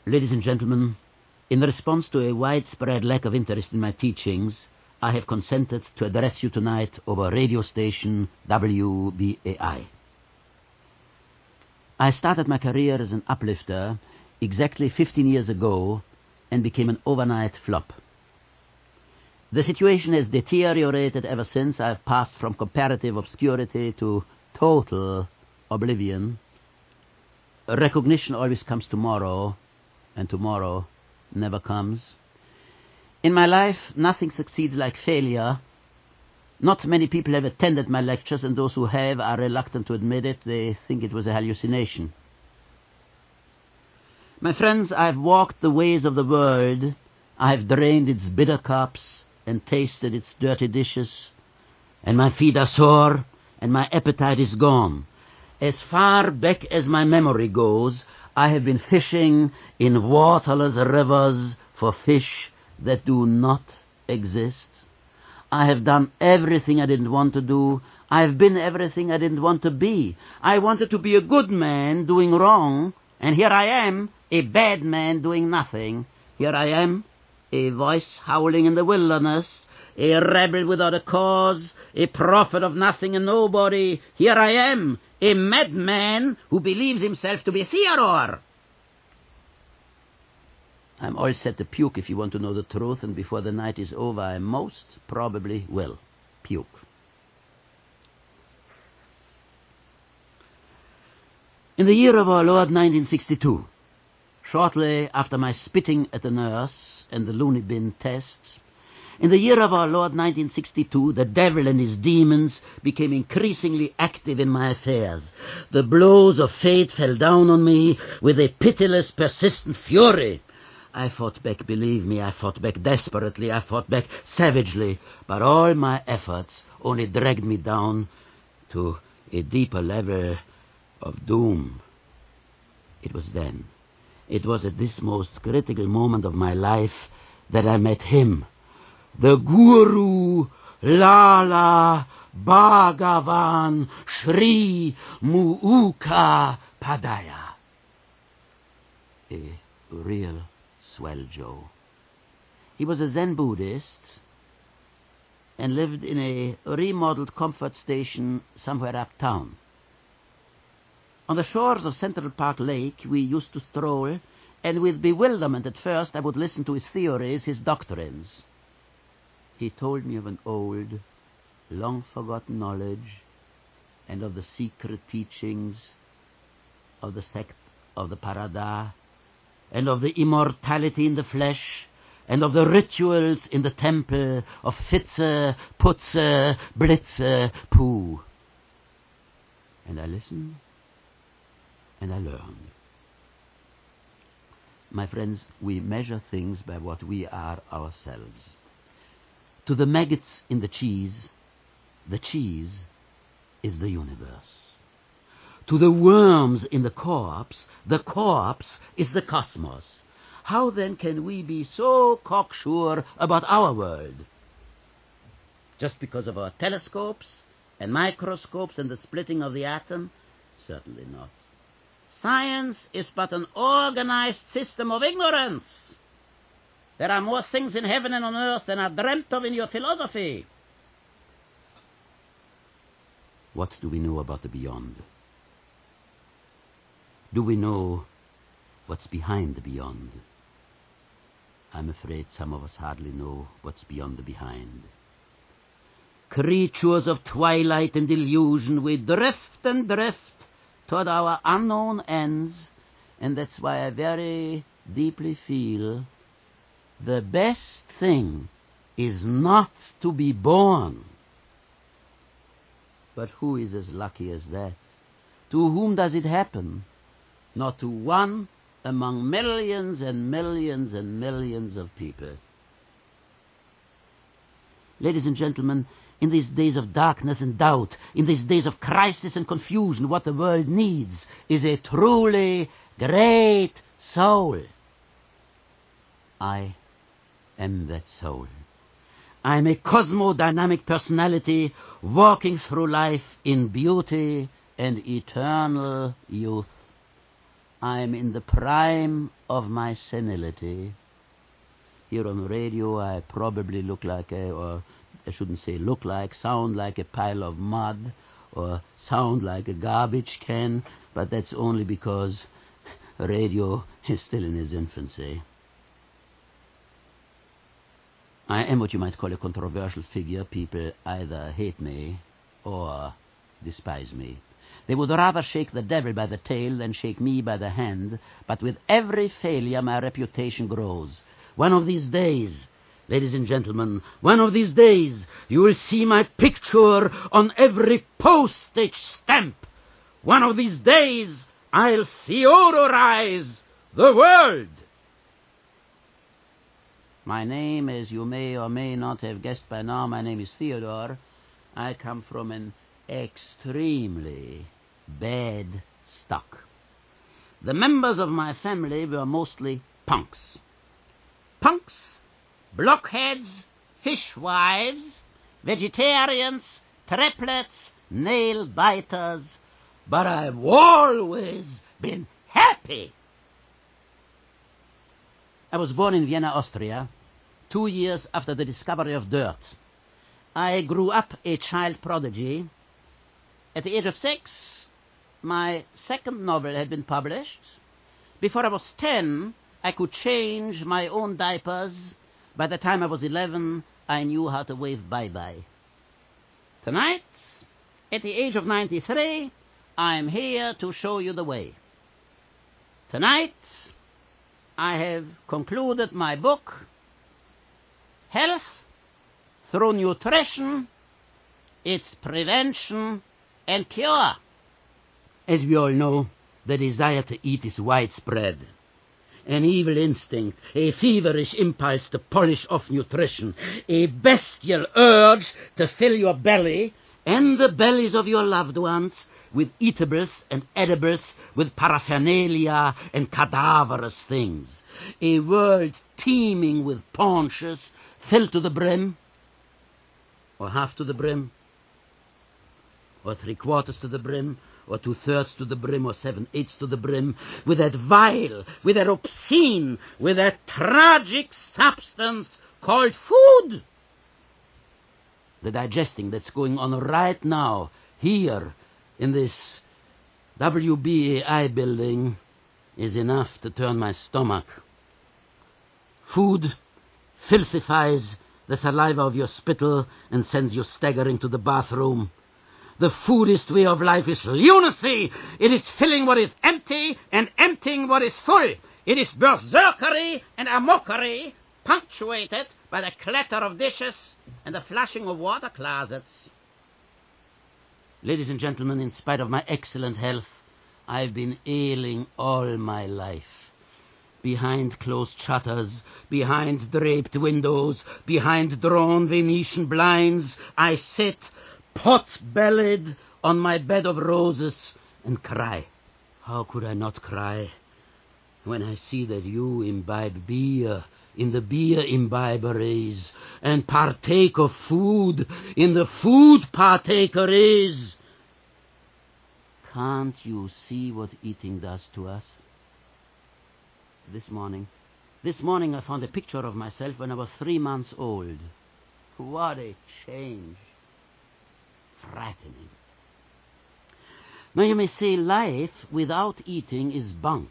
Ladies and gentlemen, in response to a widespread lack of interest in my teachings, I have consented to address you tonight over radio station WBAI. I started my career as an uplifter exactly 15 years ago and became an overnight flop. The situation has deteriorated ever since. I have passed from comparative obscurity to total oblivion. Recognition always comes tomorrow, and tomorrow never comes. In my life, nothing succeeds like failure. Not many people have attended my lectures, and those who have are reluctant to admit it. They think it was a hallucination. My friends, I have walked the ways of the world. I have drained its bitter cups and tasted its dirty dishes, and my feet are sore, and my appetite is gone. As far back as my memory goes, I have been fishing in waterless rivers for fish that do not exist. I have done everything I didn't want to do. I have been everything I didn't want to be. I wanted to be a good man doing wrong, and here I am, a bad man doing nothing. Here I am, a voice howling in the wilderness, a rebel without a cause, a prophet of nothing and nobody. Here I am, a madman who believes himself to be Theodore. I'm all set to puke if you want to know the truth, and before the night is over, I most probably will puke. In the year of our Lord 1962, shortly after my spitting at the nurse and the loony bin tests, in the year of our Lord 1962, the devil and his demons became increasingly active in my affairs. The blows of fate fell down on me with a pitiless, persistent fury. I fought back, believe me, I fought back desperately, I fought back savagely, but all my efforts only dragged me down to a deeper level of doom. It was then, it was at this most critical moment of my life that I met him, the Guru Lala Bhagavan Shri Muka Padaya. A real swell Joe. He was a Zen Buddhist and lived in a remodeled comfort station somewhere uptown. On the shores of Central Park Lake, we used to stroll, and with bewilderment at first I would listen to his theories, his doctrines. He told me of an old, long-forgotten knowledge and of the secret teachings of the sect of the Parada, and of the immortality in the flesh, and of the rituals in the temple of Fitze, Putze, Blitze, Pooh. And I listened, and I learned. My friends, we measure things by what we are ourselves. To the maggots in the cheese is the universe. To the worms in the corpse is the cosmos. How then can we be so cocksure about our world? Just because of our telescopes and microscopes and the splitting of the atom? Certainly not. Science is but an organized system of ignorance. There are more things in heaven and on earth than are dreamt of in your philosophy. What do we know about the beyond? Do we know what's behind the beyond? I'm afraid some of us hardly know what's beyond the behind. Creatures of twilight and illusion, we drift and drift toward our unknown ends, and that's why I very deeply feel the best thing is not to be born. But who is as lucky as that? To whom does it happen? Not to one among millions and millions and millions of people. Ladies and gentlemen, in these days of darkness and doubt, in these days of crisis and confusion, what the world needs is a truly great soul. I am that soul. I am a cosmodynamic personality walking through life in beauty and eternal youth. I'm in the prime of my senility. Here on the radio, I probably look like or I shouldn't say look like, sound like a pile of mud, or sound like a garbage can, but that's only because radio is still in its infancy. I am what you might call a controversial figure. People either hate me or despise me. They would rather shake the devil by the tail than shake me by the hand, but with every failure my reputation grows. One of these days, ladies and gentlemen, one of these days, you will see my picture on every postage stamp. One of these days, I'll Theodorize the world. My name, as you may or may not have guessed by now, my name is Theodore. I come from an extremely bad stock. The members of my family were mostly punks. Punks, blockheads, fishwives, vegetarians, triplets, nail-biters, but I've always been happy. I was born in Vienna, Austria, 2 years after the discovery of dirt. I grew up a child prodigy. At the age of 6, my second novel had been published. Before I was 10, I could change my own diapers. By the time I was 11, I knew how to wave bye-bye. Tonight, at the age of 93, I'm here to show you the way. Tonight, I have concluded my book, Health Through Nutrition, Its Prevention and Cure. As we all know, the desire to eat is widespread. An evil instinct, a feverish impulse to polish off nutrition, a bestial urge to fill your belly and the bellies of your loved ones with eatables and edibles, with paraphernalia and cadaverous things. A world teeming with paunches filled to the brim, or half to the brim, or 3/4 to the brim, or 2/3 to the brim, or 7/8 to the brim, with that vile, with that obscene, with that tragic substance called food. The digesting that's going on right now, here, in this WBAI building, is enough to turn my stomach. Food filthifies the saliva of your spittle and sends you staggering to the bathroom. The foodist way of life is lunacy. It is filling what is empty and emptying what is full. It is berserkery and amokary, punctuated by the clatter of dishes and the flushing of water closets. Ladies and gentlemen, in spite of my excellent health, I've been ailing all my life. Behind closed shutters, behind draped windows, behind drawn Venetian blinds, I sit pot-bellied on my bed of roses and cry. How could I not cry when I see that you imbibe beer in the beer imbiberies and partake of food in the food partakeries? Can't you see what eating does to us? This morning I found a picture of myself when I was 3 months old. What a change. Frightening. Now you may say life without eating is bunk.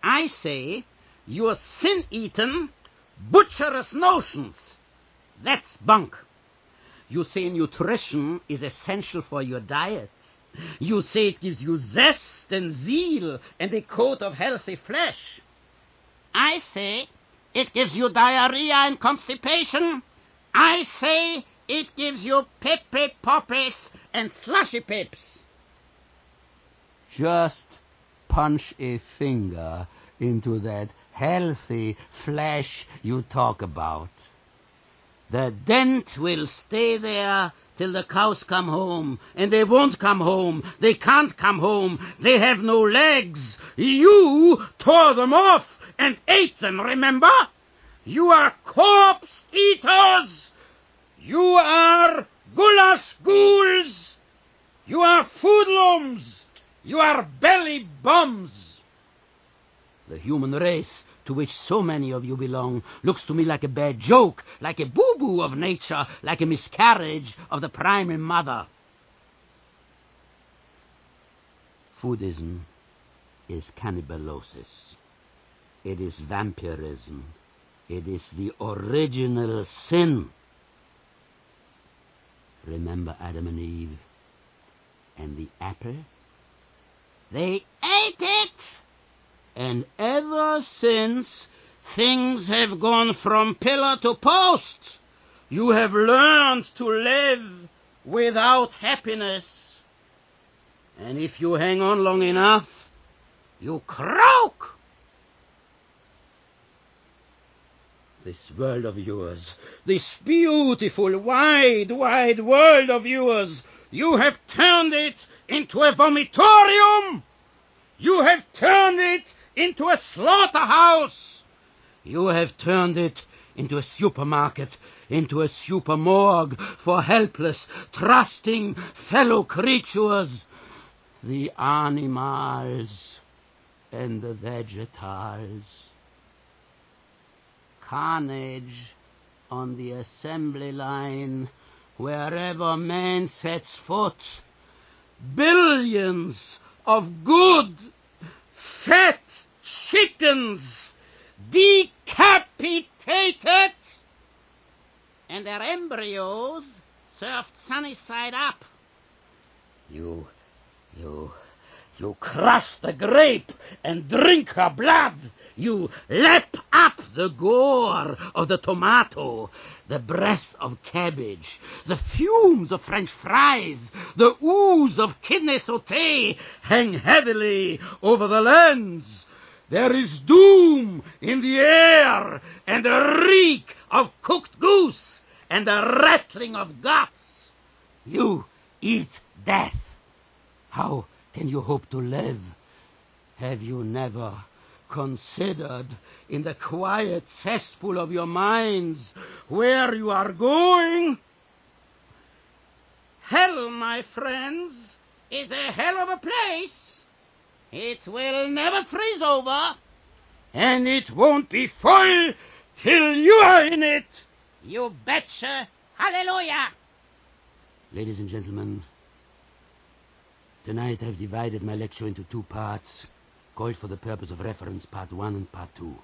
I say your sin-eaten, butcherous notions. That's bunk. You say nutrition is essential for your diet. You say it gives you zest and zeal and a coat of healthy flesh. I say it gives you diarrhea and constipation. I say it gives you pippy poppies and slushy pips. Just punch a finger into that healthy flesh you talk about. The dent will stay there till the cows come home, and they won't come home. They can't come home. They have no legs. You tore them off and ate them, remember? You are corpse eaters. You are goulash ghouls. You are foodlums. You are belly bums! The human race, to which so many of you belong, looks to me like a bad joke, like a boo-boo of nature, like a miscarriage of the primal mother. Foodism is cannibalosis. It is vampirism. It is the original sin. Remember Adam and Eve and the apple? They ate it! And ever since, things have gone from pillar to post. You have learned to live without happiness. And if you hang on long enough, you croak. This world of yours, this beautiful, wide, wide world of yours, you have turned it into a vomitorium. You have turned it into a slaughterhouse. You have turned it into a supermarket, into a supermorgue for helpless, trusting fellow creatures, the animals and the vegetals. Carnage on the assembly line wherever man sets foot. Billions of good, fat chickens decapitated, and their embryos served sunny side up. You crush the grape and drink her blood. You lap up the gore of the tomato, the breath of cabbage, the fumes of French fries, the ooze of kidney sauté hang heavily over the lens. There is doom in the air, and a reek of cooked goose, and a rattling of guts. You eat death. How can you hope to live? Have you never considered in the quiet cesspool of your minds where you are going? Hell, my friends, is a hell of a place. It will never freeze over, and it won't be full till you are in it. You betcha. Hallelujah. Ladies and gentlemen, tonight I've divided my lecture into two parts, called for the purpose of reference Part 1 and Part 2.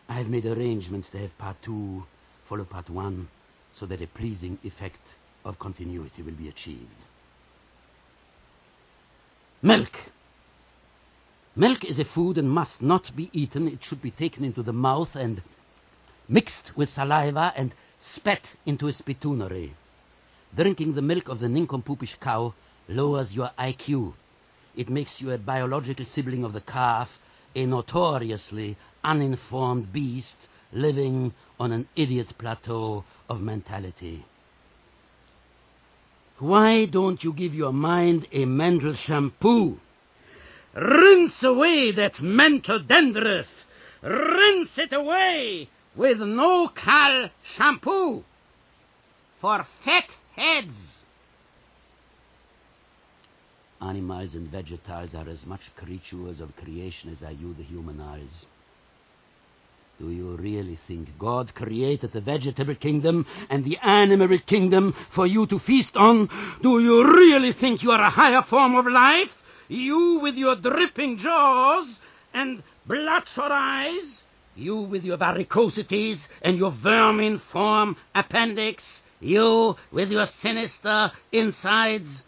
I've made arrangements to have Part 2 follow Part 1 so that a pleasing effect of continuity will be achieved. Milk. Milk is a food and must not be eaten. It should be taken into the mouth and mixed with saliva and spat into a spitoonery. Drinking the milk of the nincompoopish cow lowers your IQ. It makes you a biological sibling of the calf, a notoriously uninformed beast living on an idiot plateau of mentality. Why don't you give your mind a mental shampoo? Rinse away that mental dandruff. Rinse it away with no-cal shampoo for fat heads. Animals and vegetals are as much creatures of creation as are you, the humanals. Do you really think God created the vegetable kingdom and the animal kingdom for you to feast on? Do you really think you are a higher form of life? You with your dripping jaws and bloodshot eyes? You with your varicosities and your vermin-form appendix? You with your sinister insides?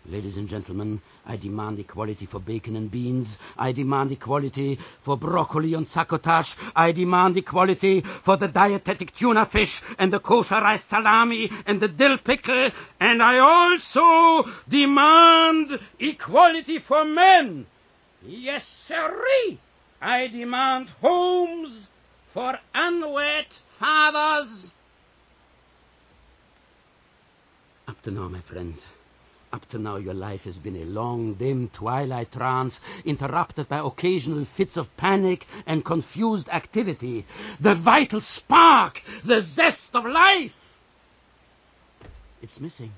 Ladies and gentlemen, I demand equality for bacon and beans. I demand equality for broccoli and succotash. I demand equality for the dietetic tuna fish and the kosher rice salami and the dill pickle. And I also demand equality for men. Yes, sirree. I demand homes for unwed fathers. Up to now, my friends, up to now, your life has been a long, dim twilight trance, interrupted by occasional fits of panic and confused activity. The vital spark, the zest of life. It's missing.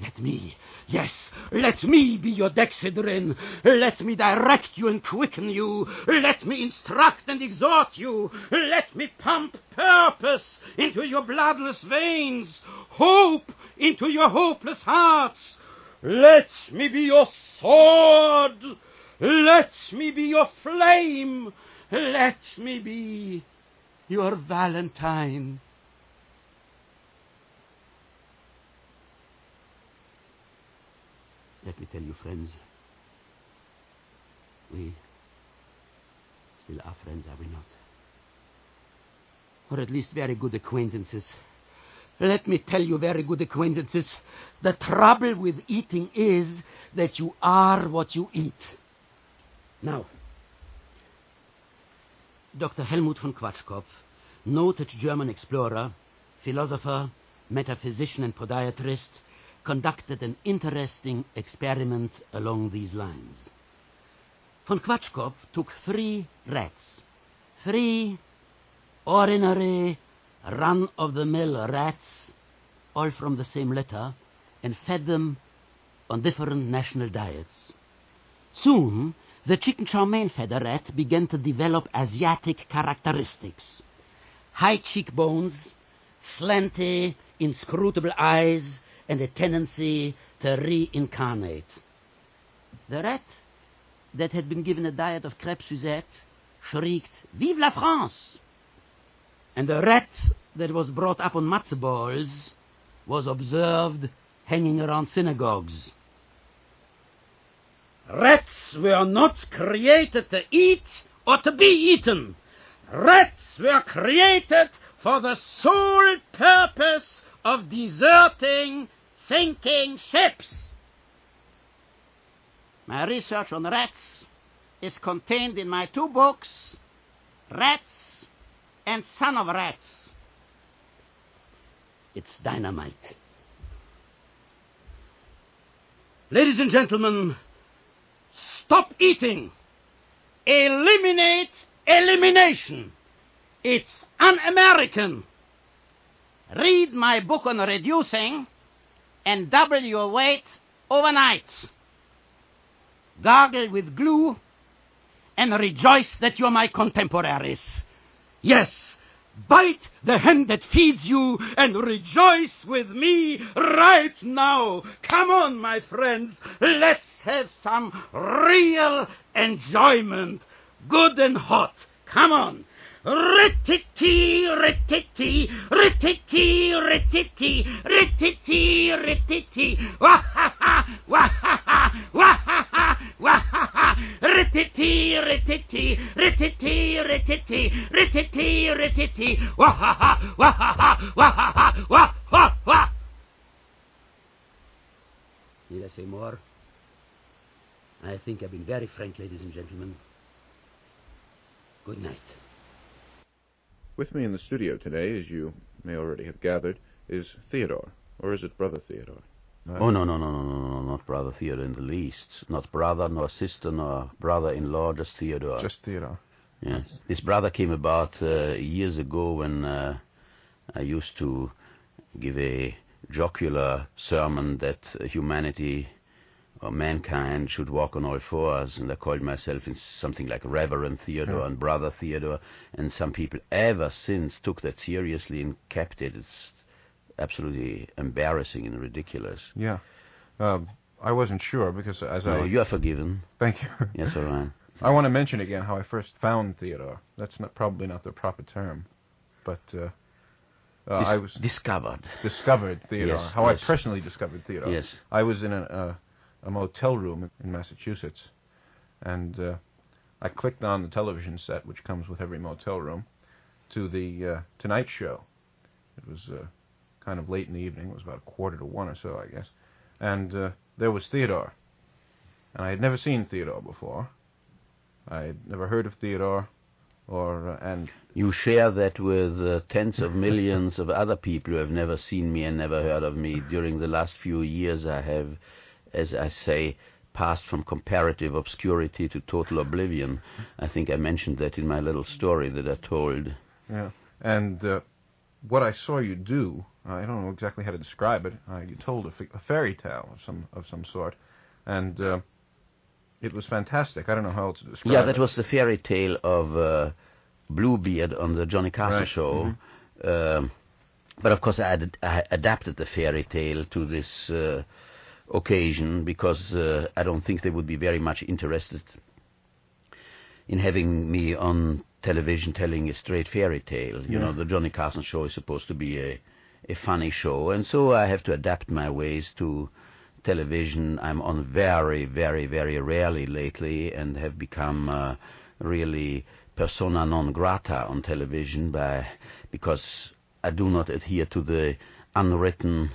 Let me, yes, let me be your dexedrine. Let me direct you and quicken you. Let me instruct and exhort you. Let me pump purpose into your bloodless veins, hope into your hopeless hearts. Let me be your sword. Let me be your flame. Let me be your Valentine. Let me tell you, friends, we still are friends, are we not? Or at least very good acquaintances. Let me tell you, very good acquaintances, the trouble with eating is that you are what you eat. Now, Dr. Helmut von Quatschkopf, noted German explorer, philosopher, metaphysician and podiatrist, conducted an interesting experiment along these lines. Von Quatschkopf took 3 rats, 3 ordinary, run-of-the-mill rats, all from the same litter, and fed them on different national diets. Soon, the chicken chow mein-fed rat began to develop Asiatic characteristics. High cheekbones, slanty, inscrutable eyes, and a tendency to reincarnate. The rat that had been given a diet of crêpe Suzette shrieked, "Vive la France!" And the rat that was brought up on matzo balls was observed hanging around synagogues. Rats were not created to eat or to be eaten. Rats were created for the sole purpose of deserting sinking ships. My research on rats is contained in my 2 books, Rats and Son of Rats. It's dynamite. Ladies and gentlemen, stop eating. Eliminate elimination. It's un-American. Read my book on reducing and double your weight overnight. Gargle with glue and rejoice that you're my contemporaries. Yes, bite the hand that feeds you and rejoice with me right now. Come on, my friends, let's have some real enjoyment. Good and hot. Come on. Rititi, rititi, rititi, rititi, rititi, rititi, wahaha, wahaha, wahaha, wahaha, rititi, rititi, rititi, rititi, rititi, rititi, wahaha, wahaha, wahaha, wahaha. Need I say more? I think I've been very frank, ladies and gentlemen. Good night. With me in the studio today, as you may already have gathered, is Theodore. Or is it Brother Theodore? Oh, no, not Brother Theodore in the least. Not brother, nor sister, nor brother-in-law, just Theodore. Just Theodore. Yes. This brother came about years ago when I used to give a jocular sermon that humanity or mankind should walk on all fours, and I called myself in something like Reverend Theodore and Brother Theodore, and some people ever since took that seriously and kept it. It's absolutely embarrassing and ridiculous. Yeah. I wasn't sure because you are forgiven. Thank you. Yes, all right. I want to mention again how I first found Theodore. That's probably not the proper term, but I was... Discovered Theodore. Yes, how yes. I personally discovered Theodore. Yes. I was in a motel room in Massachusetts, and I clicked on the television set, which comes with every motel room, to the Tonight Show. It was kind of late in the evening. It was about 1:45 or so, I guess. And there was Theodore. And I had never seen Theodore before. I had never heard of Theodore, and... You share that with tens of millions of other people who have never seen me and never heard of me. During the last few years, I have, as I say, passed from comparative obscurity to total oblivion. I think I mentioned that in my little story that I told. Yeah, and what I saw you do, I don't know exactly how to describe it. You told a fairy tale of some sort, and it was fantastic. I don't know how else to describe it. Yeah, that was the fairy tale of Bluebeard on the Johnny Carson show. Mm-hmm. But of course, I adapted the fairy tale to this occasion because I don't think they would be very much interested in having me on television telling a straight fairy tale. You know, the Johnny Carson show is supposed to be a funny show, and so I have to adapt my ways to television. I'm on very, very, very rarely lately and have become really persona non grata on television because I do not adhere to the unwritten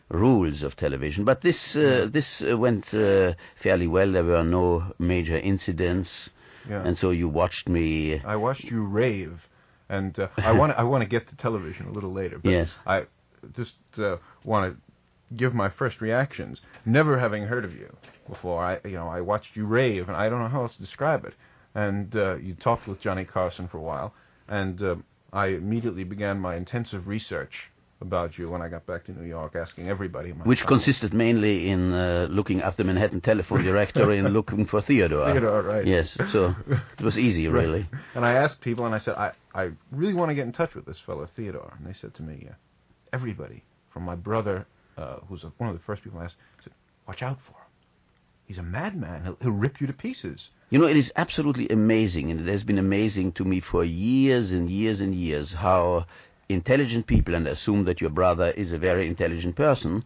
rules of television. But this went fairly well. There were no major incidents. Yeah. And so you watched me. I watched you rave, and I want to get to television a little later. But yes. I just want to give my first reactions. Never having heard of you before, I watched you rave, and I don't know how else to describe it. And you talked with Johnny Carson for a while, and I immediately began my intensive research about you when I got back to New York, asking everybody. Which consisted mainly in looking up the Manhattan telephone directory and looking for Theodore. Theodore, right. Yes, so it was easy, really. Right. And I asked people, and I said, I really want to get in touch with this fellow, Theodore. And they said to me, everybody, from my brother, who's one of the first people I asked, said, watch out for him. He's a madman. He'll rip you to pieces. You know, it is absolutely amazing, and it has been amazing to me for years and years and years, how intelligent people, and assume that your brother is a very intelligent person,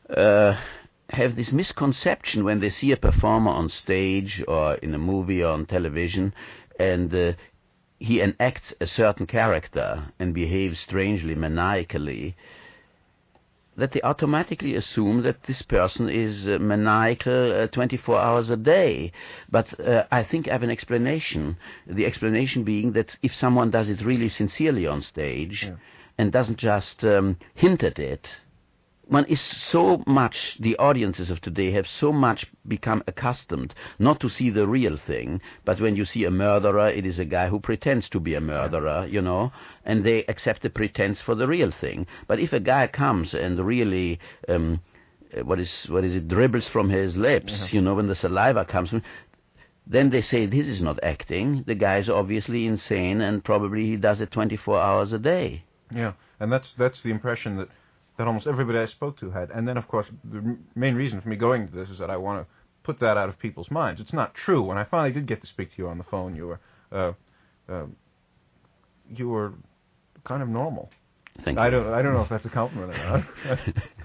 have this misconception when they see a performer on stage or in a movie or on television, and he enacts a certain character and behaves strangely, maniacally, that they automatically assume that this person is maniacal 24 hours a day. But I think I have an explanation. The explanation being that if someone does it really sincerely on stage and doesn't just hint at it, one is so much, the audiences of today have so much become accustomed not to see the real thing, but when you see a murderer, it is a guy who pretends to be a murderer, you know, and they accept the pretense for the real thing. But if a guy comes and really, what is it, dribbles from his lips, you know, when the saliva comes from, then they say, this is not acting, the guy is obviously insane, and probably he does it 24 hours a day. Yeah, and that's the impression that almost everybody I spoke to had. And then, of course, the main reason for me going to this is that I want to put that out of people's minds. It's not true. When I finally did get to speak to you on the phone, you were kind of normal. Thank you. I don't know if that's a compliment or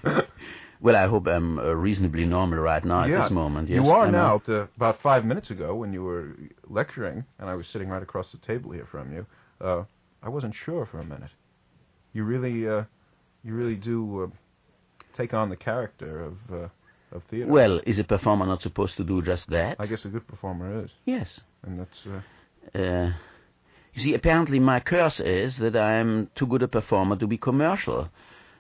not. Well, I hope I'm reasonably normal right now at this moment. Yes, you are now. About 5 minutes ago, when you were lecturing, and I was sitting right across the table here from you, I wasn't sure for a minute. You really do take on the character of Theodore. Well, is a performer not supposed to do just that? I guess a good performer is. Yes. And that's... you see, apparently my curse is that I'm too good a performer to be commercial.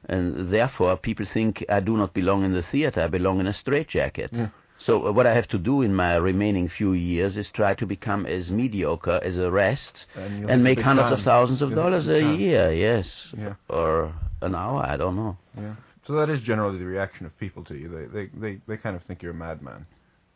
And therefore, people think I do not belong in the theater, I belong in a straitjacket. Yeah. So what I have to do in my remaining few years is try to become as mediocre as the rest and make hundreds of thousands of dollars a year, yes. Yeah. Or an hour, I don't know. Yeah. So that is generally the reaction of people to you. They kind of think you're a madman,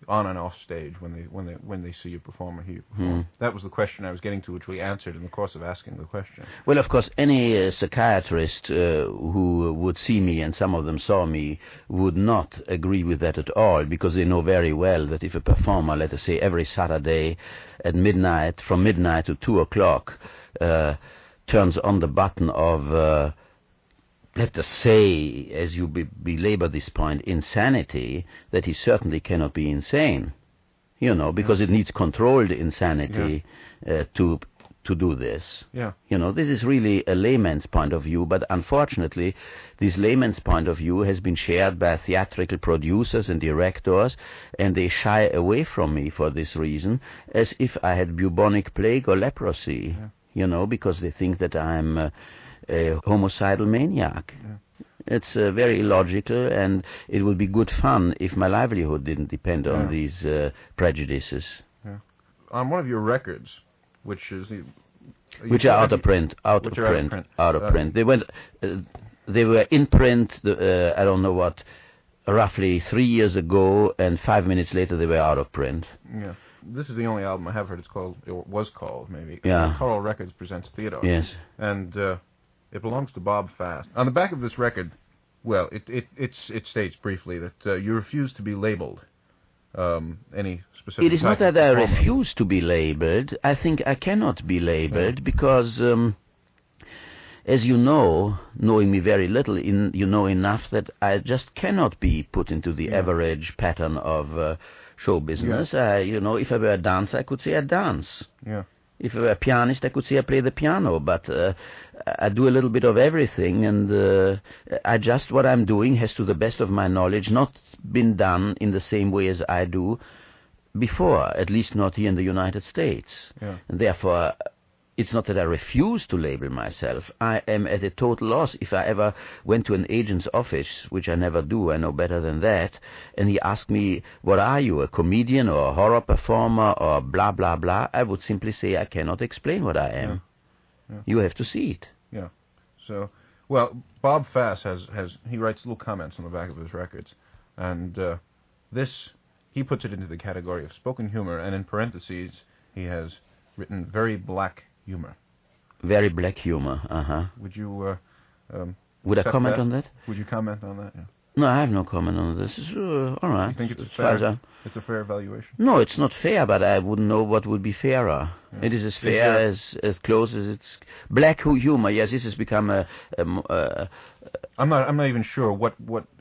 on and off stage when they see you perform or hear you perform. That was the question I was getting to, which we answered in the course of asking the question. Well, of course, any psychiatrist who would see me, and some of them saw me, would not agree with that at all, because they know very well that if a performer, let us say every Saturday at midnight, from midnight to 2 o'clock, turns on the button of let us say, as you belabor this point, insanity, that he certainly cannot be insane, you know, because it needs controlled insanity to do this. Yeah. You know, this is really a layman's point of view, but unfortunately, this layman's point of view has been shared by theatrical producers and directors, and they shy away from me for this reason, as if I had bubonic plague or leprosy, you know, because they think that I'm a homicidal maniac. Yeah. It's very illogical, and it would be good fun if my livelihood didn't depend on these prejudices. Yeah. On one of your records, which is... which are out of print. They went... They were in print, I don't know what, roughly 3 years ago, and 5 minutes later they were out of print. Yeah. This is the only album I have heard it's called, or was called, maybe. Yeah. Coral Records presents Theodore. Yes. And it belongs to Bob Fast. On the back of this record, well, it states briefly that you refuse to be labeled any specific It is not type of that I performer. refuse to be labeled. I think I cannot be labeled because, as you know, knowing me very little, you know enough that I just cannot be put into the average pattern of show business. You know, if I were a dancer, I could say I dance. Yeah. If I were a pianist, I could say I play the piano, but I do a little bit of everything, and what I'm doing has, to the best of my knowledge, not been done in the same way as I do before, at least not here in the United States. Yeah. And therefore, it's not that I refuse to label myself. I am at a total loss. If I ever went to an agent's office, which I never do, I know better than that, and he asked me, what are you, a comedian or a horror performer or blah, blah, blah, I would simply say I cannot explain what I am. Yeah. You have to see it. Yeah. So, well, Bob Fass he writes little comments on the back of his records, and he puts it into the category of spoken humor, and in parentheses he has written very black humor. Very black humor, uh-huh. Would you Would I comment on that? Would you comment on that? Yeah. No, I have no comment on this. All right. You think it's a fair evaluation? No, it's not fair, but I wouldn't know what would be fairer. Yeah. It is as fair as close as it's... Black humor, yes, this has become I'm not even sure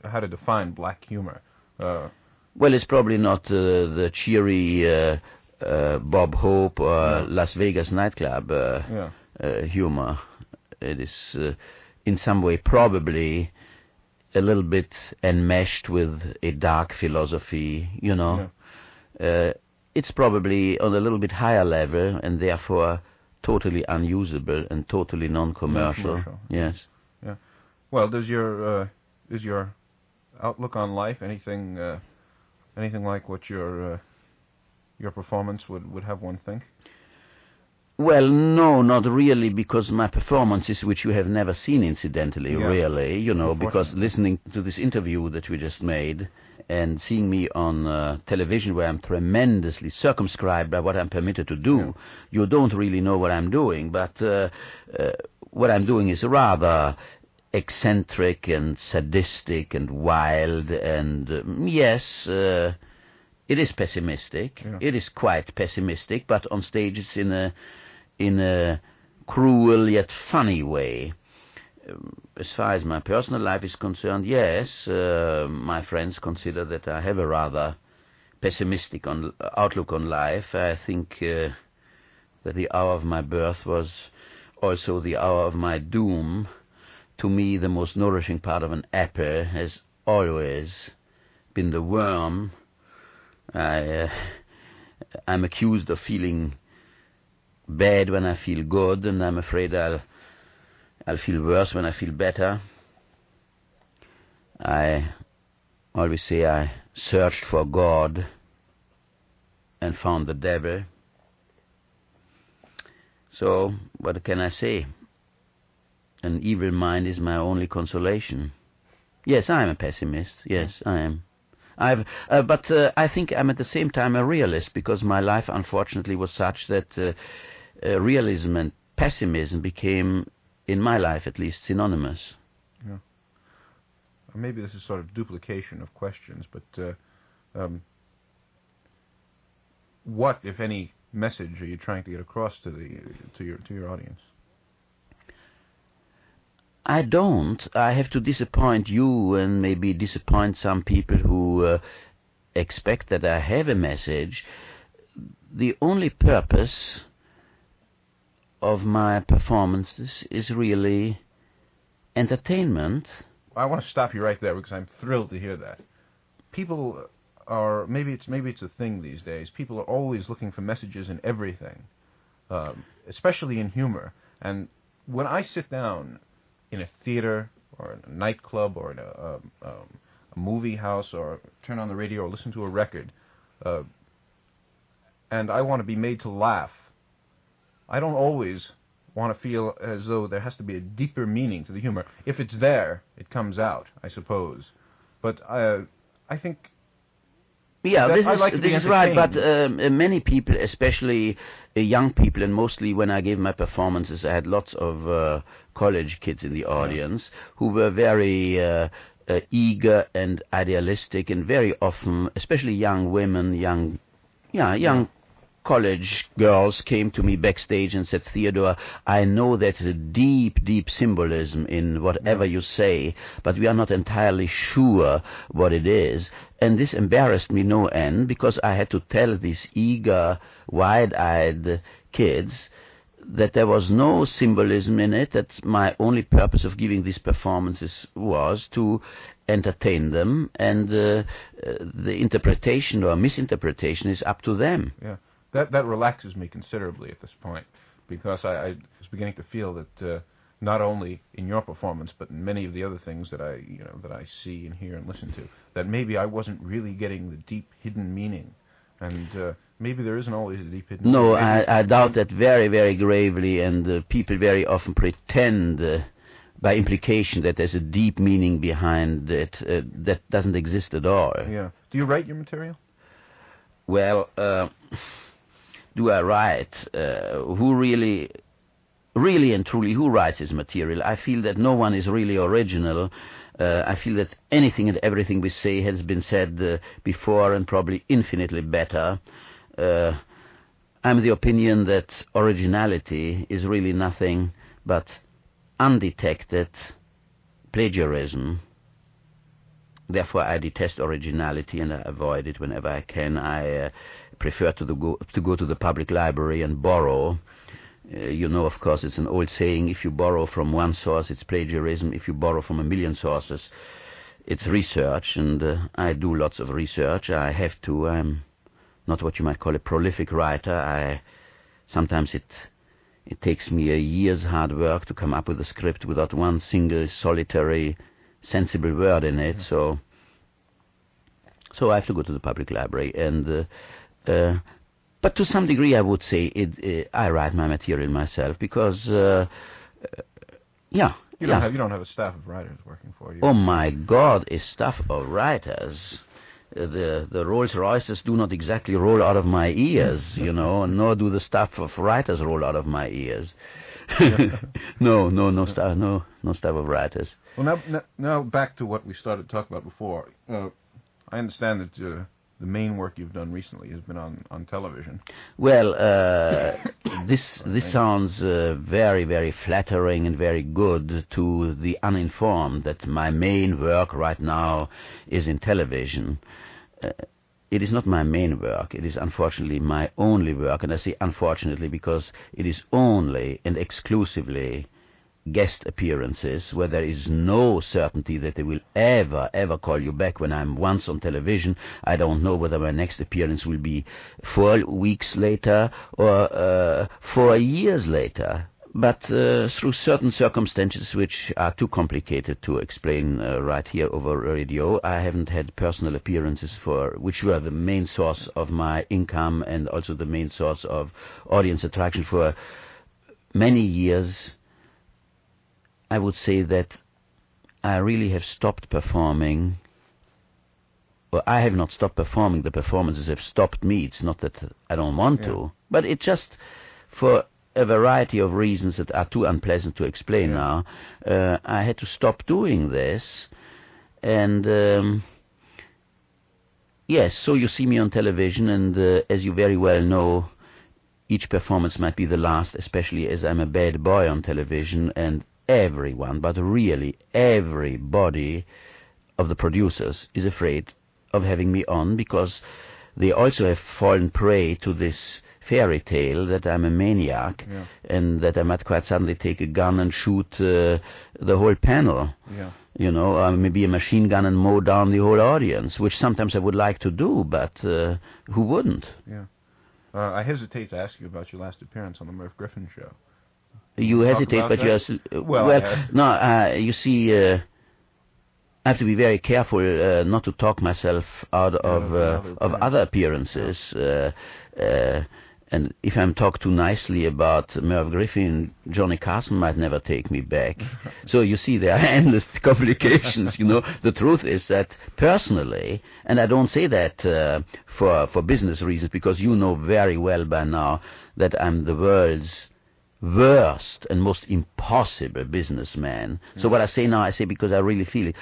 how to define black humor. Well, it's probably not the cheery Bob Hope or Las Vegas nightclub humor. It is in some way probably a little bit enmeshed with a dark philosophy, you know. Yeah. It's probably on a little bit higher level and therefore totally unusable and totally non-commercial. Yes. Yeah. Well, is your outlook on life anything like what your performance would have one think? Well, no, not really, because my performances, which you have never seen, incidentally, really, you know, because listening to this interview that we just made and seeing me on television where I'm tremendously circumscribed by what I'm permitted to do, you don't really know what I'm doing, but what I'm doing is rather eccentric and sadistic and wild, and yes, it is pessimistic. Yeah. It is quite pessimistic, but on stage it's in a cruel yet funny way. As far as my personal life is concerned, yes, my friends consider that I have a rather pessimistic outlook on life. I think that the hour of my birth was also the hour of my doom. To me, the most nourishing part of an apple has always been the worm. I'm accused of feeling bad when I feel good, and I'm afraid I'll feel worse when I feel better. I always say I searched for God and found the devil. So, what can I say? An evil mind is my only consolation. Yes, I am a pessimist. Yes, I am. But I think I'm at the same time a realist, because my life, unfortunately, was such that realism and pessimism became, in my life at least, synonymous. Yeah. Maybe this is sort of duplication of questions, but what, if any, message are you trying to get across to your audience? I don't. I have to disappoint you and maybe disappoint some people who expect that I have a message. The only purpose of my performances is really entertainment. I want to stop you right there because I'm thrilled to hear that. People are, maybe it's a thing these days, people are always looking for messages in everything, especially in humor. And when I sit down in a theater or in a nightclub or in a movie house or turn on the radio or listen to a record, and I want to be made to laugh, I don't always want to feel as though there has to be a deeper meaning to the humor. If it's there, it comes out, I suppose. But I think... Yeah, this is right, but many people, especially young people, and mostly when I gave my performances, I had lots of college kids in the audience who were very eager and idealistic, and very often, especially young women, young college girls came to me backstage and said, Theodore, I know there's a deep, deep symbolism in whatever you say, but we are not entirely sure what it is. And this embarrassed me no end, because I had to tell these eager, wide-eyed kids that there was no symbolism in it, that my only purpose of giving these performances was to entertain them, and the interpretation or misinterpretation is up to them. Yeah. That relaxes me considerably at this point, because I was beginning to feel that not only in your performance, but in many of the other things that I see and hear and listen to, that maybe I wasn't really getting the deep hidden meaning, and maybe there isn't always a deep hidden meaning. No, I doubt that very, very gravely, and people very often pretend by implication that there's a deep meaning behind it that doesn't exist at all. Yeah. Do you write your material? Well, do I write? Who really and truly, who writes his material? I feel that no one is really original. I feel that anything and everything we say has been said before, and probably infinitely better. I'm of the opinion that originality is really nothing but undetected plagiarism. Therefore, I detest originality, and I avoid it whenever I can. I prefer to go to the public library and borrow. You know, of course, it's an old saying, if you borrow from one source, it's plagiarism. If you borrow from a million sources, it's research, and I do lots of research. I have to. I'm not what you might call a prolific writer. Sometimes it takes me a year's hard work to come up with a script without one single solitary sensible word in it. So I have to go to the public library, and but to some degree I would say I write my material myself, because you don't have a staff of writers working for you. Oh my God, a staff of writers. The Rolls Royces do not exactly roll out of my ears, nor do the staff of writers roll out of my ears. No staff of writers. Well, now back to what we started to talk about before. I understand that the main work you've done recently has been on television. Well, this sounds very, very flattering and very good to the uninformed, that my main work right now is in television. It is not my main work. It is unfortunately my only work, and I say unfortunately because it is only and exclusively guest appearances, where there is no certainty that they will ever call you back. When I'm once on television, I don't know whether my next appearance will be 4 weeks later or 4 years later. But through certain circumstances which are too complicated to explain right here over radio, I haven't had personal appearances which were the main source of my income and also the main source of audience attraction for many years. I would say that I really have stopped performing. Well, I have not stopped performing. The performances have stopped me. It's not that I don't want to, but it just, for a variety of reasons that are too unpleasant to explain now, I had to stop doing this. And yes, so you see me on television, and as you very well know, each performance might be the last, especially as I'm a bad boy on television, and everyone, but really everybody of the producers is afraid of having me on, because they also have fallen prey to this fairy tale that I'm a maniac, and that I might quite suddenly take a gun and shoot the whole panel. Or maybe a machine gun and mow down the whole audience, which sometimes I would like to do, but who wouldn't? I hesitate to ask you about your last appearance on the Merv Griffin show. You hesitate, but you are... you see, I have to be very careful not to talk myself out of other appearances. And if I'm talked too nicely about Merv Griffin, Johnny Carson might never take me back. So you see, there are endless complications, you know. The truth is that personally, and I don't say that for business reasons, because you know very well by now that I'm the world's worst and most impossible businessman. So what I say now, I say because I really feel it.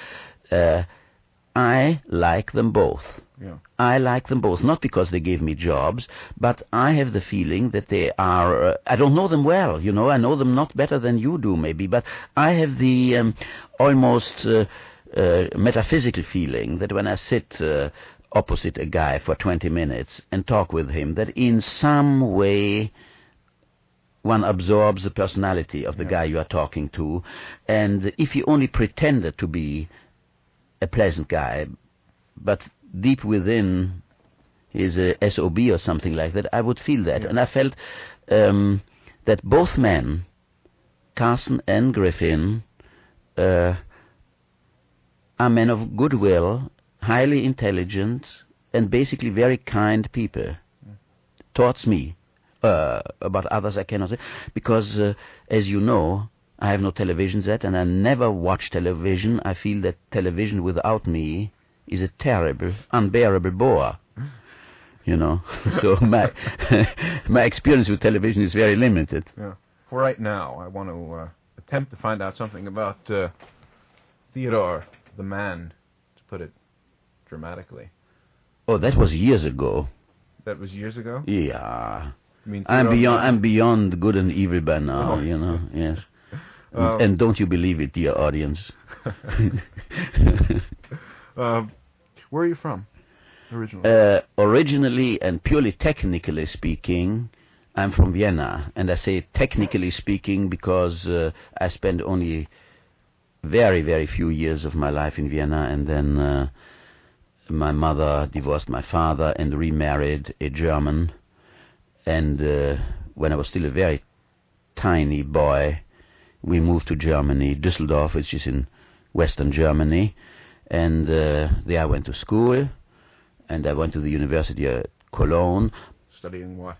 I like them both. Yeah. I like them both, not because they gave me jobs, but I have the feeling that they are, I don't know them well, you know, I know them not better than you do maybe, but I have the almost metaphysical feeling that when I sit opposite a guy for 20 minutes and talk with him, that in some way one absorbs the personality of the guy you are talking to, and if he only pretended to be a pleasant guy, but deep within is a SOB or something like that, I would feel that. Yeah. And I felt that both men, Carson and Griffin, are men of goodwill, highly intelligent, and basically very kind people towards me. About others I cannot say, because as you know, I have no television set, and I never watch television. I feel that television without me is a terrible, unbearable bore. You know, so my experience with television is very limited. Yeah. For right now, I want to attempt to find out something about Theodore, the man, to put it dramatically. Oh, that was years ago. That was years ago? Yeah. You mean I'm beyond good and evil by now, you know, yes. And don't you believe it, dear audience? Where are you from, originally? Originally and purely technically speaking, I'm from Vienna. And I say technically speaking because I spent only very, very few years of my life in Vienna, and then my mother divorced my father and remarried a German. And when I was still a very tiny boy, we moved to Germany, Düsseldorf, which is in western Germany. And there I went to school, and I went to the University of Cologne. Studying what?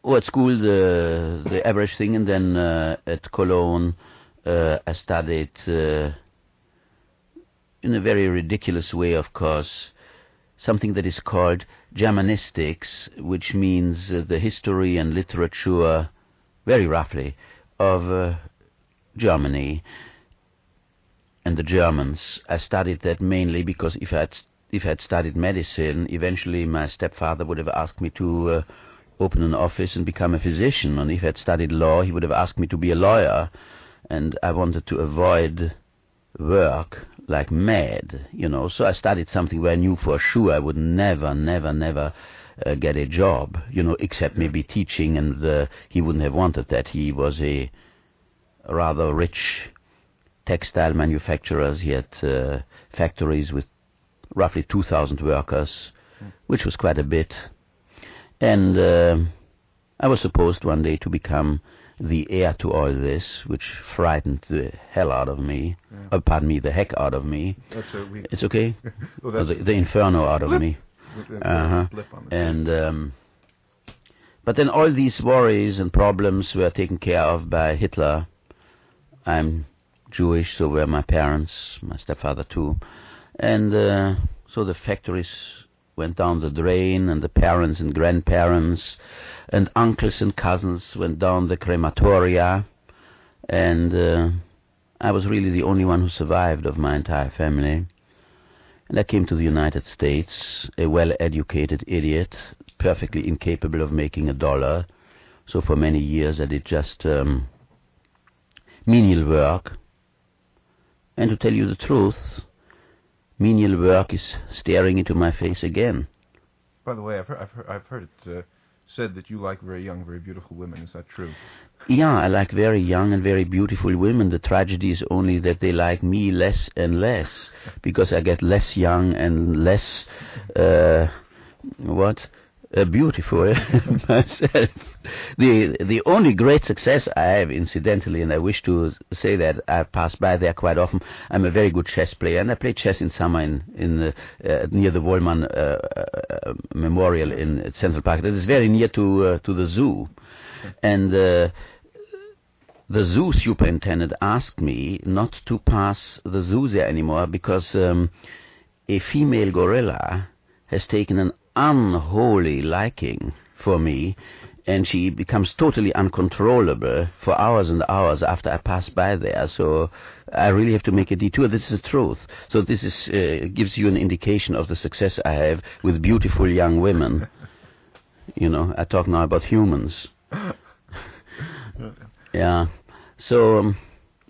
Oh, at school, the average thing, and then at Cologne, I studied, in a very ridiculous way, of course, something that is called Germanistics, which means the history and literature, very roughly, of Germany and the Germans. I studied that mainly because if I had studied medicine, eventually my stepfather would have asked me to open an office and become a physician, and if I had studied law, he would have asked me to be a lawyer, and I wanted to avoid work like mad, you know, so I studied something where I knew for sure I would never get a job, you know, except maybe teaching, and he wouldn't have wanted that. He was a rather rich textile manufacturer. He had factories with roughly 2,000 workers, which was quite a bit, and I was supposed one day to become the heir to all this, which frightened the hell out of me. Yeah. Pardon me, the heck out of me. It's okay? Well, the inferno out of me. And but then all these worries and problems were taken care of by Hitler. I'm Jewish, so were my parents, my stepfather too. And so the factories went down the drain, and the parents and grandparents and uncles and cousins went down the crematoria, and I was really the only one who survived of my entire family. And I came to the United States, a well-educated idiot, perfectly incapable of making a dollar. So for many years I did just menial work. And to tell you the truth, menial work is staring into my face again. By the way, I've heard it said that you like very young, very beautiful women. Is that true? Yeah, I like very young and very beautiful women. The tragedy is only that they like me less and less, because I get less young and less beautiful myself. The only great success I have, incidentally, and I wish to say that I pass by there quite often. I'm a very good chess player, and I played chess in summer in near the Wollman Memorial in Central Park. It is very near to the zoo, and the zoo superintendent asked me not to pass the zoo there anymore because a female gorilla has taken an unholy liking for me, and she becomes totally uncontrollable for hours and hours after I pass by there. So I really have to make a detour. This is the truth. So this is gives you an indication of the success I have with beautiful young women. You know, I talk now about humans. Yeah. So,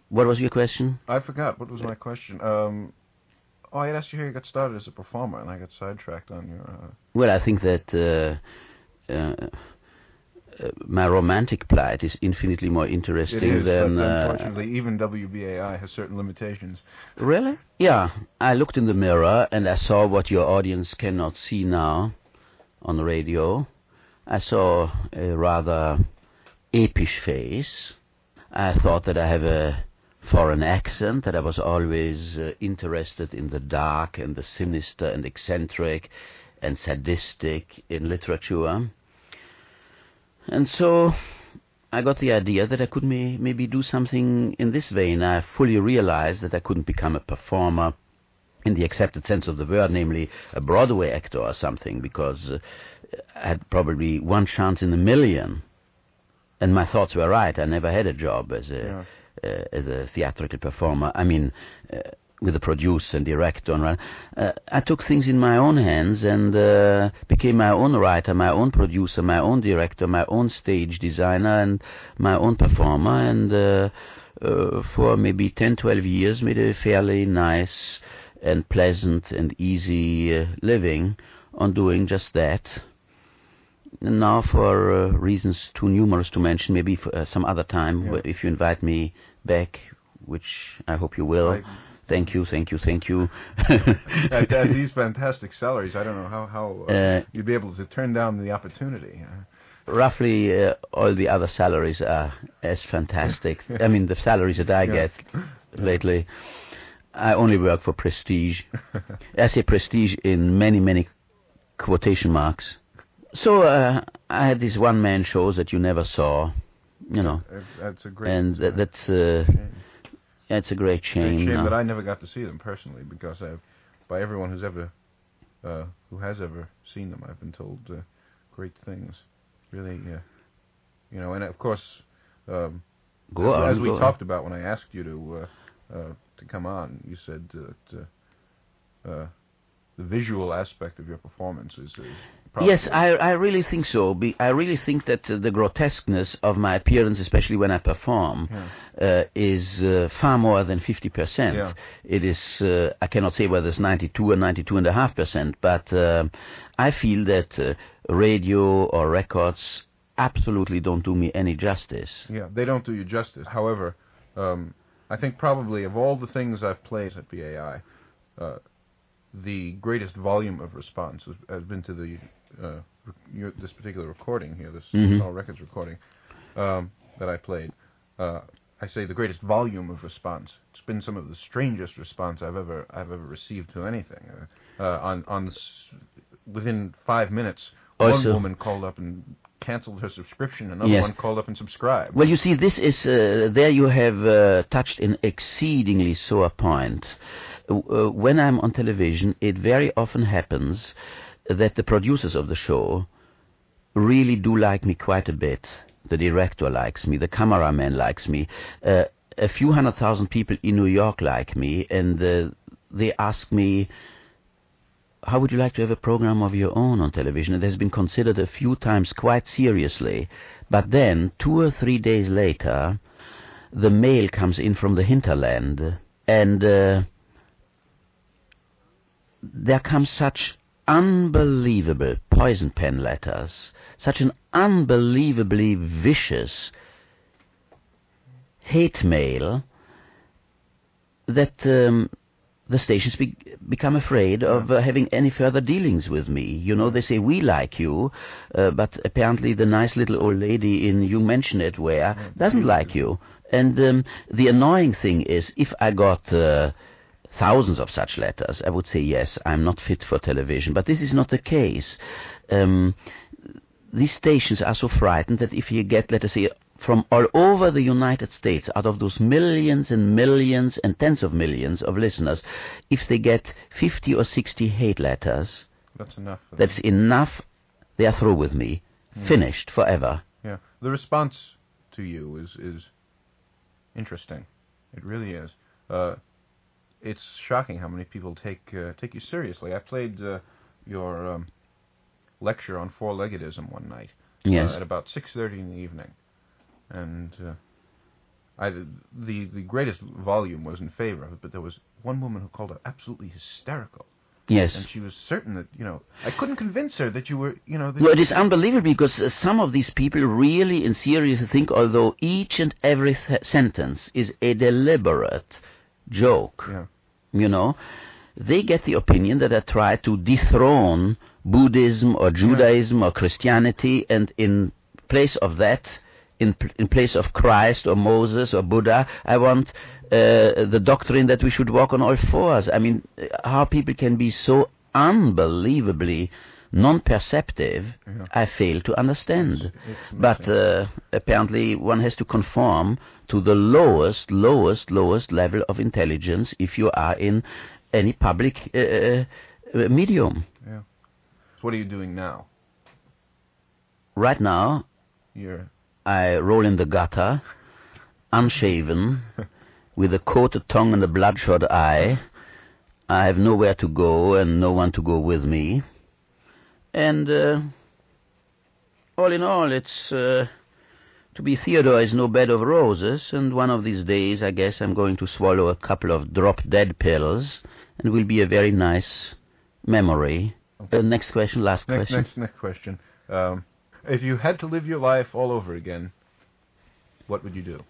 what was your question? I forgot. What was my question? I had asked you how you got started as a performer, and I got sidetracked on your... Well, I think that my romantic plight is infinitely more interesting than... but unfortunately, even WBAI has certain limitations. Really? Yeah. I looked in the mirror, and I saw what your audience cannot see now on the radio. I saw a rather apish face. I thought that I have a foreign accent, that I was always interested in the dark and the sinister and eccentric and sadistic in literature. And so I got the idea that I could maybe do something in this vein. I fully realized that I couldn't become a performer in the accepted sense of the word, namely a Broadway actor or something, because I had probably one chance in a million. And my thoughts were right. I never had a job as a theatrical performer. I mean, with a producer and director. And I took things in my own hands and became my own writer, my own producer, my own director, my own stage designer, and my own performer. And for maybe 10, 12 years, made a fairly nice and pleasant and easy living on doing just that. And now, for reasons too numerous to mention, maybe for, some other time, if you invite me back, which I hope you will. Thank you. At these fantastic salaries, I don't know how you'd be able to turn down the opportunity. Roughly all the other salaries are as fantastic. I mean, the salaries that I get lately, I only work for prestige. I say prestige in many, many quotation marks. So I had these one-man shows that you never saw, you know. That's a great... And that's it's a great shame. It's a shame that I never got to see them personally, because by everyone who has ever seen them, I've been told great things. Really, you know, and of course, as we talked about when I asked you to come on, you said that the visual aspect of your performance is yes, I really think so. I really think that the grotesqueness of my appearance, especially when I perform, is far more than 50%. Yeah. It is, I cannot say whether it's 92 or 92.5%, but I feel that radio or records absolutely don't do me any justice. Yeah, they don't do you justice. However, I think probably of all the things I've played at BAI, the greatest volume of response has been to this particular recording here, this All Records recording that I played. I say the greatest volume of response. It's been some of the strangest response I've ever received to anything. Within 5 minutes, one woman called up and canceled her subscription. Another one called up and subscribed. Well, you see, this is there you have touched an exceedingly sore point. When I'm on television, it very often happens that the producers of the show really do like me quite a bit. The director likes me, the cameraman likes me, a few 100,000 people in New York like me, and they ask me, how would you like to have a program of your own on television? It has been considered a few times quite seriously, but then 2 or 3 days later, the mail comes in from the hinterland, and there comes such unbelievable poison pen letters, such an unbelievably vicious hate mail, that the stations become afraid of having any further dealings with me. You know, they say, we like you, but apparently the nice little old lady in You Mention It Where doesn't like you. And the annoying thing is, if I got thousands of such letters, I would say, yes, I'm not fit for television. But this is not the case. These stations are so frightened that if you get, let us say, from all over the United States, out of those millions and millions and tens of millions of listeners, if they get 50 or 60 hate letters, that's enough. That's enough. They are through with me. Finished forever. Yeah. The response to you is interesting. It really is. It's shocking how many people take you seriously. I played your lecture on four-leggedism one night. Yes. At about 6:30 in the evening. And the greatest volume was in favor of it, but there was one woman who called it absolutely hysterical. Yes. And she was certain that, I couldn't convince her that you were, No, it is unbelievable, because some of these people really and seriously think, although each and every sentence is a deliberate joke, they get the opinion that I try to dethrone Buddhism or Judaism or Christianity, and in place of that, in place of Christ or Moses or Buddha, I want the doctrine that we should walk on all fours. I mean, how people can be so unbelievably non-perceptive, I fail to understand. But apparently one has to conform to the lowest level of intelligence if you are in any public medium. Yeah. So what are you doing now? Right now, I roll in the gutter, unshaven, with a coated tongue and a bloodshot eye. I have nowhere to go and no one to go with me. And all in all, it's to be Theodore is no bed of roses, and one of these days I guess I'm going to swallow a couple of drop-dead pills, and it will be a very nice memory. Okay. Next question, last question. Next question. If you had to live your life all over again, what would you do?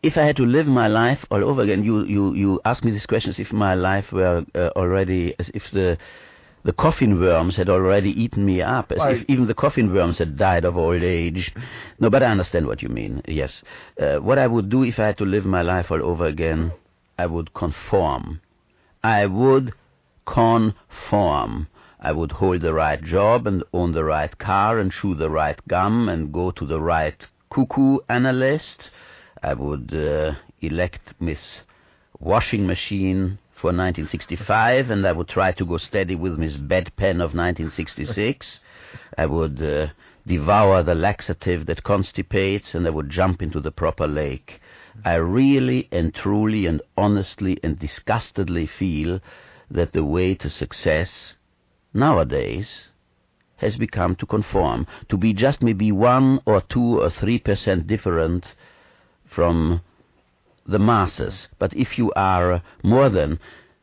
If I had to live my life all over again, you ask me these questions if my life were already, as if the coffin worms had already eaten me up, as if even the coffin worms had died of old age. No, but I understand what you mean, yes. What I would do if I had to live my life all over again, I would conform. I would conform. I would hold the right job and own the right car and chew the right gum and go to the right cuckoo analyst. I would elect Miss Washing Machine for 1965, and I would try to go steady with Miss Bedpan of 1966. I would devour the laxative that constipates, and I would jump into the proper lake. I really and truly and honestly and disgustedly feel that the way to success nowadays has become to conform, to be just maybe 1 or 2 or 3% different from the masses. But if you are more than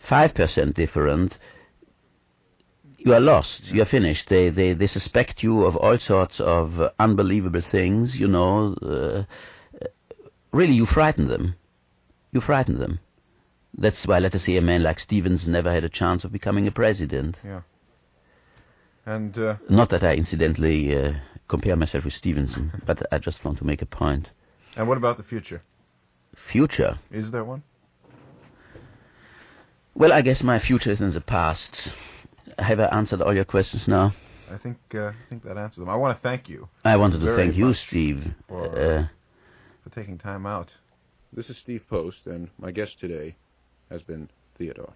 5% different, you are lost. You are finished. They suspect you of all sorts of unbelievable things, really, you frighten them. You frighten them. That's why, let us say, a man like Stevens never had a chance of becoming a president. Yeah. And not that I incidentally compare myself with Stevenson, but I just want to make a point. And what about the future? Future? Is there one? Well, I guess my future is in the past. Have I answered all your questions now? I think that answers them. I want to thank you. I wanted to thank you, Steve, for taking time out. This is Steve Post, and my guest today has been Theodore.